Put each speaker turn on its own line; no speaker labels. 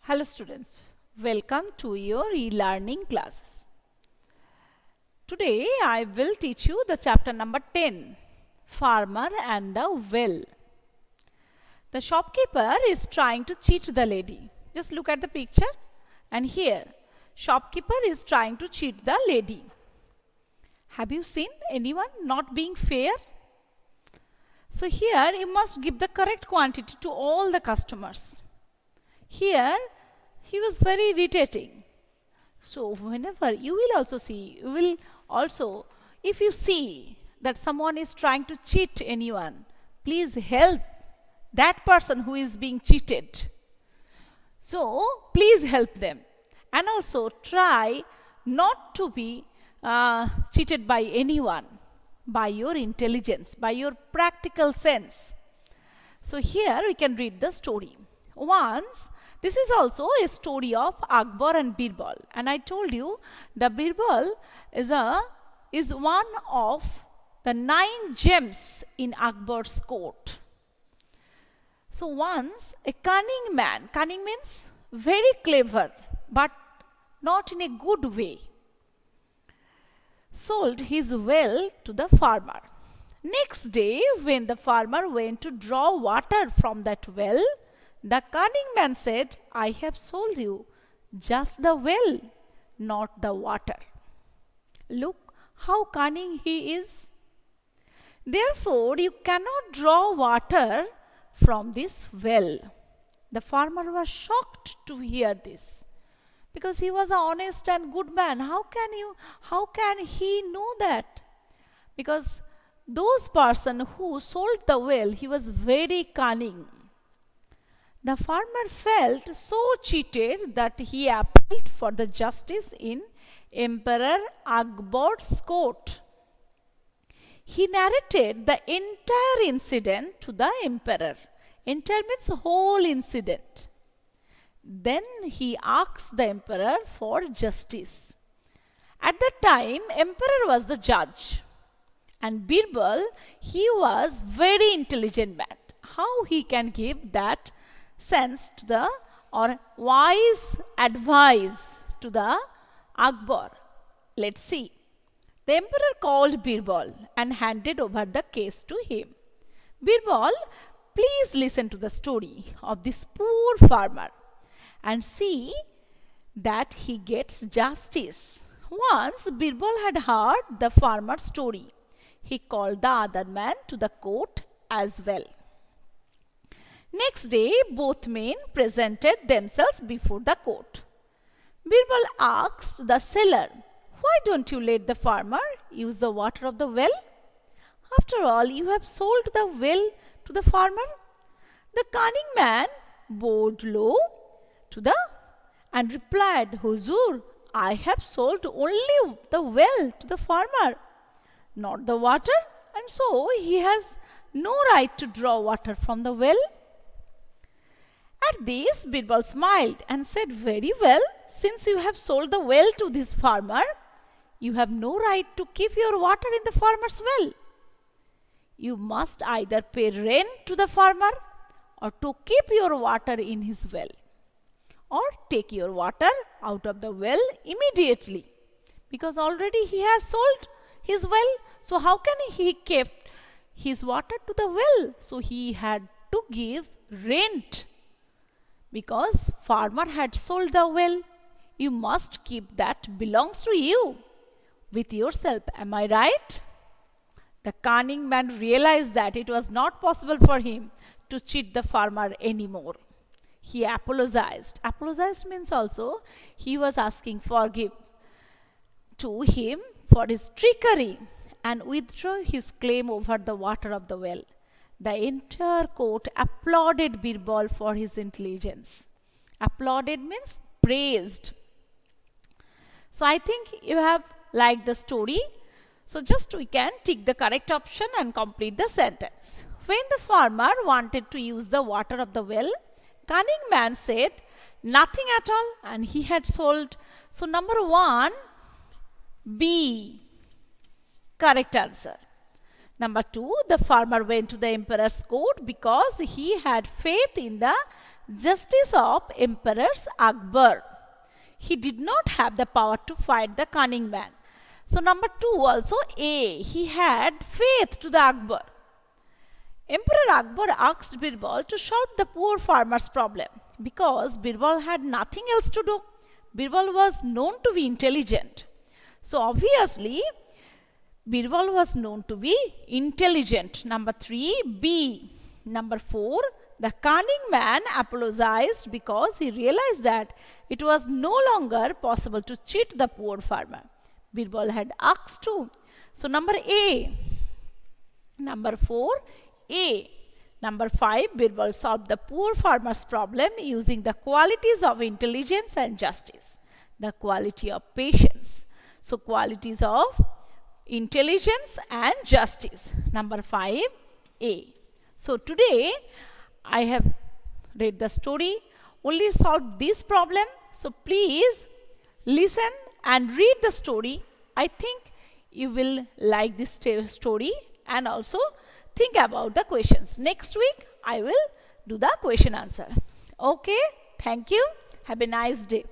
Hello students, welcome to your e-learning classes. Today I will teach you the chapter number 10, Farmer and the Well. The shopkeeper is trying to cheat the lady. Just look at the picture and here, shopkeeper is trying to cheat the lady. Have you seen anyone not being fair? So here you must give the correct quantity to all the customers. Here he was very irritating. So whenever you will also see, if you see that someone is trying to cheat anyone, please help that person who is being cheated. So please help them. And also try not to be cheated by anyone, by your intelligence, by your practical sense. So here we can read the story. Once, this is also a story of Akbar and Birbal. And I told you the Birbal is one of the 9 gems in Akbar's court. So once a cunning man, cunning means very clever, but not in a good way, sold his well to the farmer. Next day, when the farmer went to draw water from that well, the cunning man said, I have sold you just the well, not the water. Look how cunning he is. Therefore, you cannot draw water from this well. The farmer was shocked to hear this, because he was an honest and good man. How can he know that? Because those person who sold the well, he was very cunning. The farmer felt so cheated that he appealed for the justice in Emperor Akbar's court. He narrated the entire incident to the emperor. Entire means whole incident. Then he asked the emperor for justice. At that time, emperor was the judge. And Birbal, he was very intelligent man. How he can give that sense to the, or wise advice to the Akbar? Let's see. The emperor called Birbal and handed over the case to him. Birbal, please listen to the story of this poor farmer and see that he gets justice. Once Birbal had heard the farmer's story. He called the other man to the court as well. Next day, both men presented themselves before the court. Birbal asked the seller, why don't you let the farmer use the water of the well? After all, you have sold the well to the farmer. The cunning man bowed low and replied, Huzur, I have sold only the well to the farmer, not the water, and so he has no right to draw water from the well. At this, Birbal smiled and said, very well, since you have sold the well to this farmer, you have no right to keep your water in the farmer's well. You must either pay rent to the farmer or to keep your water in his well, or take your water out of the well immediately, because already he has sold his well. So how can he keep his water to the well? So he had to give rent, because farmer had sold the well. You must keep that belongs to you with yourself. Am I right? The cunning man realized that it was not possible for him to cheat the farmer anymore. He apologized. Apologized means also he was asking forgiveness to him for his trickery and withdrew his claim over the water of the well. The entire court applauded Birbal for his intelligence. Applauded means praised. So I think you have liked the story. So just we can tick the correct option and complete the sentence. When the farmer wanted to use the water of the well, cunning man said nothing at all, and he had sold. So number 1, B, correct answer. Number 2, the farmer went to the emperor's court because he had faith in the justice of Emperor Akbar. He did not have the power to fight the cunning man. So number 2 also A. He had faith to the Akbar. Emperor Akbar asked Birbal to solve the poor farmer's problem because Birbal had nothing else to do. Birbal was known to be intelligent. So obviously, Birbal was known to be intelligent. Number 3, B. Number 4, the cunning man apologized because he realized that it was no longer possible to cheat the poor farmer. Birbal had asked to. So number A. Number 4, A. Number 5, Birbal solved the poor farmer's problem using the qualities of intelligence and justice. The quality of patience. So qualities of intelligence and justice. Number 5, A. So today I have read the story, only solved this problem. So please listen and read the story. I think you will like this story and also think about the questions. Next week I will do the question answer. Okay, thank you. Have a nice day.